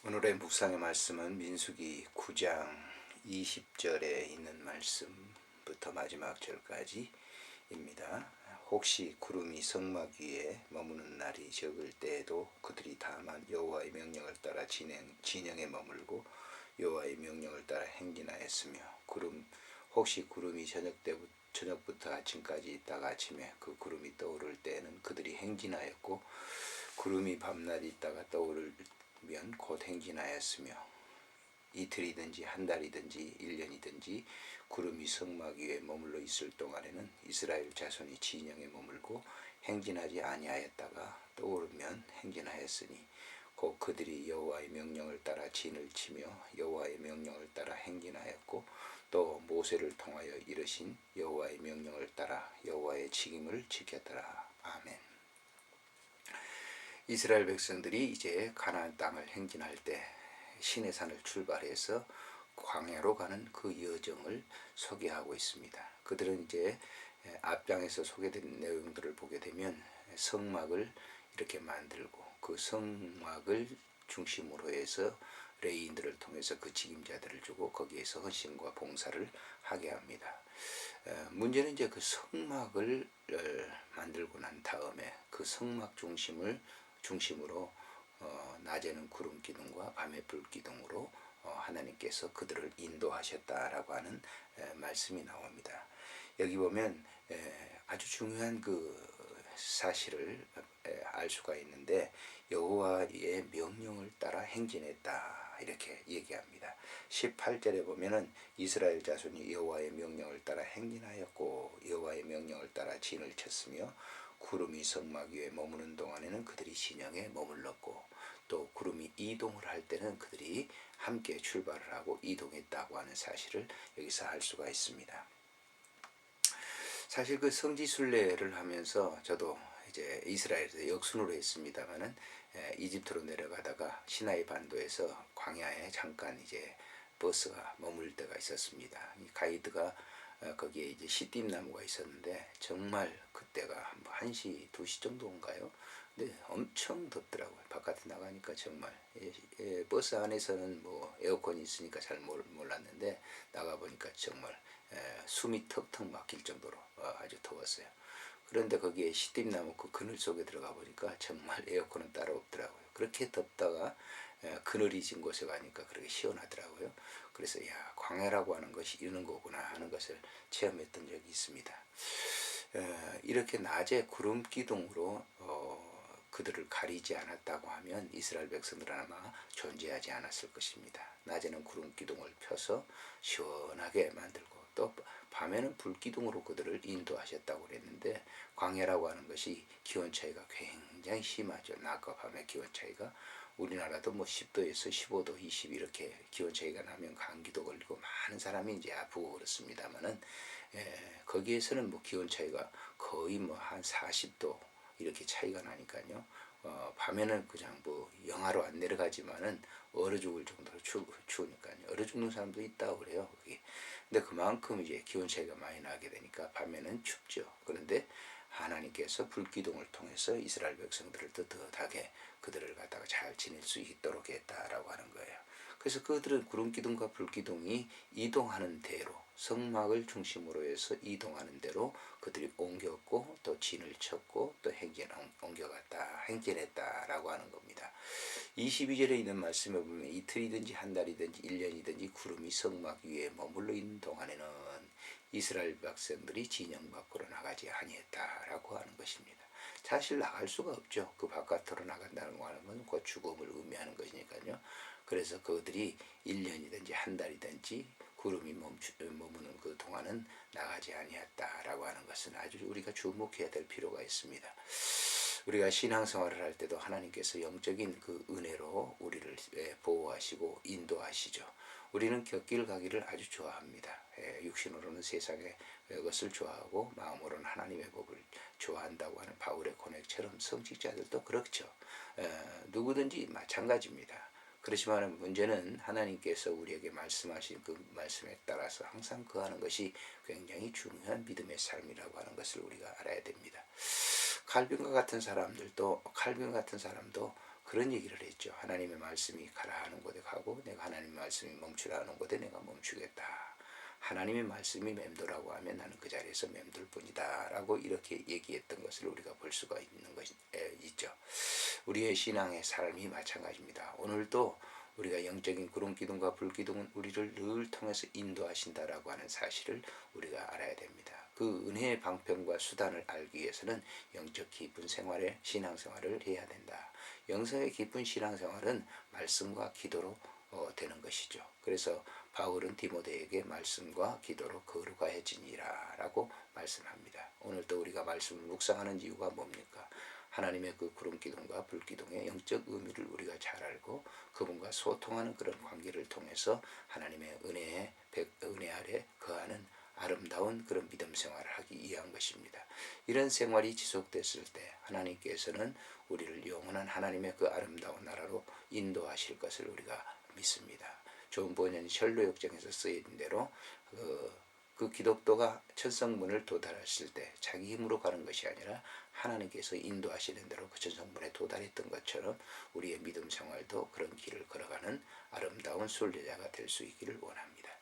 오늘의 묵상의 말씀은 민수기 9장 20절에 있는 말씀부터 마지막 절까지입니다. 혹시 구름이 성막 위에 머무는 날이 적을 때에도 그들이 다만 여호와의 명령을 따라 진영에 머물고 여호와의 명령을 따라 행진하였으며 혹시 구름이 저녁부터 아침까지 있다가 아침에 그 구름이 떠오를 때에는 그들이 행진하였고 구름이 밤낮 있다가 떠오르면 곧 행진하였으며 이틀이든지 한 달이든지 1년이든지 구름이 성막 위에 머물러 있을 동안에는 이스라엘 자손이 진영에 머물고 행진하지 아니하였다가 떠오르면 행진하였으니 곧 그들이 여호와의 명령을 따라 진을 치며 여호와의 명령을 따라 행진하였고 또 모세를 통하여 이르신 여호와의 명령을 따라 여호와의 직임을 지켰더라. 아멘. 이스라엘 백성들이 이제 가나안 땅을 행진할 때 시내산을 출발해서 광야로 가는 그 여정을 소개하고 있습니다. 그들은 이제 앞장에서 소개된 내용들을 보게 되면 성막을 이렇게 만들고 그 성막을 중심으로 해서 레위인들을 통해서 그 직임자들을 주고 거기에서 헌신과 봉사를 하게 합니다. 문제는 이제 그 성막을 만들고 난 다음에 그 성막 중심으로 낮에는 구름 기둥과 밤에 불 기둥으로 하나님께서 그들을 인도하셨다라고 하는 말씀이 나옵니다. 여기 보면 아주 중요한 그 사실을 알 수가 있는데 여호와의 명령을 따라 행진했다 이렇게 얘기합니다. 18절에 보면은 이스라엘 자손이 여호와의 명령을 따라 행진하였고 여호와의 명령을 따라 진을 쳤으며 구름이 성막 위에 머무는 동안에는 그들이 진영에 머물렀고 또 구름이 이동을 할 때는 그들이 함께 출발을 하고 이동했다고 하는 사실을 여기서 알 수가 있습니다. 사실 그 성지순례를 하면서 저도 이제 이스라엘에서 역순으로 했습니다만은 이집트로 내려가다가 시나이 반도에서 광야에 잠깐 이제 버스가 머물 때가 있었습니다. 이 가이드가 거기에 이제 시띠임 나무가 있었는데 정말 그때가 1시, 2시 정도인가요? 근데 엄청 덥더라고요. 바깥에 나가니까 정말 버스 안에서는 뭐 에어컨이 있으니까 잘 몰랐는데 나가보니까 정말 숨이 턱턱 막힐 정도로 아주 더웠어요. 그런데 거기에 시띠임나무 그 그늘 속에 들어가 보니까 정말 에어컨은 따로 없더라고요. 그렇게 덥다가 그늘이 진 곳에 가니까 그렇게 시원하더라고요. 그래서 야, 광야라고 하는 것이 이런 거구나 하는 것을 체험했던 적이 있습니다. 이렇게 낮에 구름 기둥으로 그들을 가리지 않았다고 하면 이스라엘 백성들은 아마 존재하지 않았을 것입니다. 낮에는 구름 기둥을 펴서 시원하게 만들고 또 밤에는 불 기둥으로 그들을 인도하셨다고 그랬는데 광야라고 하는 것이 기온 차이가 굉장히 심하죠. 낮과 밤의 기온 차이가 우리나라도 뭐 10도에서 15도, 20 이렇게 기온 차이가 나면 감기도 걸리고 많은 사람이 이제 아프고 그렇습니다만은 거기에서는 뭐 기온 차이가 거의 뭐 한 40도 이렇게 차이가 나니까요. 밤에는 그냥 뭐 영하로 안 내려가지만은 얼어 죽을 정도로 추우니까요. 얼어 죽는 사람도 있다고 그래요. 거기. 근데 그만큼 이제 기온 차이가 많이 나게 되니까 밤에는 춥죠. 그런데 하나님께서 불기둥을 통해서 이스라엘 백성들을 뜨뜻하게 그들을 갖다가 잘 지낼 수 있도록 했다라고 하는 거예요. 그래서 그들은 구름기둥과 불기둥이 이동하는 대로 성막을 중심으로 해서 이동하는 대로 그들이 옮겼고 또 진을 쳤고 또 행진했다라고 하는 겁니다. 22절에 있는 말씀에 보면 이틀이든지 한 달이든지 1년이든지 구름이 성막 위에 머물러 있는 동안에는 이스라엘 백성들이 진영 밖으로 나가지 아니했다라고 하는 것입니다. 사실 나갈 수가 없죠. 그 바깥으로 나간다는 건 곧 죽음을 의미하는 것이니까요. 그래서 그들이 1년이든지 한 달이든지 구름이 머무는 그 동안은 나가지 아니했다라고 하는 것은 아주 우리가 주목해야 될 필요가 있습니다. 우리가 신앙생활을 할 때도 하나님께서 영적인 그 은혜로 우리를 보호하시고 인도하시죠. 우리는 곁길 가기를 아주 좋아합니다. 육신으로는 세상의 것을 좋아하고 마음으로는 하나님의 법을 좋아한다고 하는 바울의 고백처럼 성직자들도 그렇죠. 누구든지 마찬가지입니다. 그렇지만 문제는 하나님께서 우리에게 말씀하신 그 말씀에 따라서 항상 거하는 것이 굉장히 중요한 믿음의 삶이라고 하는 것을 우리가 알아야 됩니다. 칼빈과 같은 사람도 그런 얘기를 했죠. 하나님의 말씀이 가라 하는 곳에 가고 내가 하나님의 말씀이 멈추라 하는 곳에 내가 멈추겠다. 하나님의 말씀이 맴도라고 하면 나는 그 자리에서 맴돌 뿐이다 라고 이렇게 얘기했던 것을 우리가 볼 수가 있는 것이 있죠. 우리의 신앙의 삶이 마찬가지입니다. 오늘도 우리가 영적인 구름기둥과 불기둥은 우리를 늘 통해서 인도하신다라고 하는 사실을 우리가 알아야 됩니다. 그 은혜의 방편과 수단을 알기 위해서는 영적 깊은 생활에 신앙생활을 해야 된다. 영성의 깊은 신앙생활은 말씀과 기도로 되는 것이죠. 그래서 바울은 디모데에게 말씀과 기도로 거룩해지니라 라고 말씀합니다. 오늘도 우리가 말씀을 묵상하는 이유가 뭡니까? 하나님의 그 구름기둥과 불기둥의 영적 의미를 우리가 잘 알고 그분과 소통하는 그런 관계를 통해서 하나님의 은혜 아래 거하는 아름다운 그런 믿음 생활을 하기 위한 것입니다. 이런 생활이 지속됐을 때 하나님께서는 우리를 영원한 하나님의 그 아름다운 나라로 인도하실 것을 우리가 믿습니다. 존 번연이 셜로 역정에서 쓰인 대로 그 기독도가 천성문을 도달했을 때 자기 힘으로 가는 것이 아니라 하나님께서 인도하시는 대로 그 천성문에 도달했던 것처럼 우리의 믿음 생활도 그런 길을 걸어가는 아름다운 순례자가 될 수 있기를 원합니다.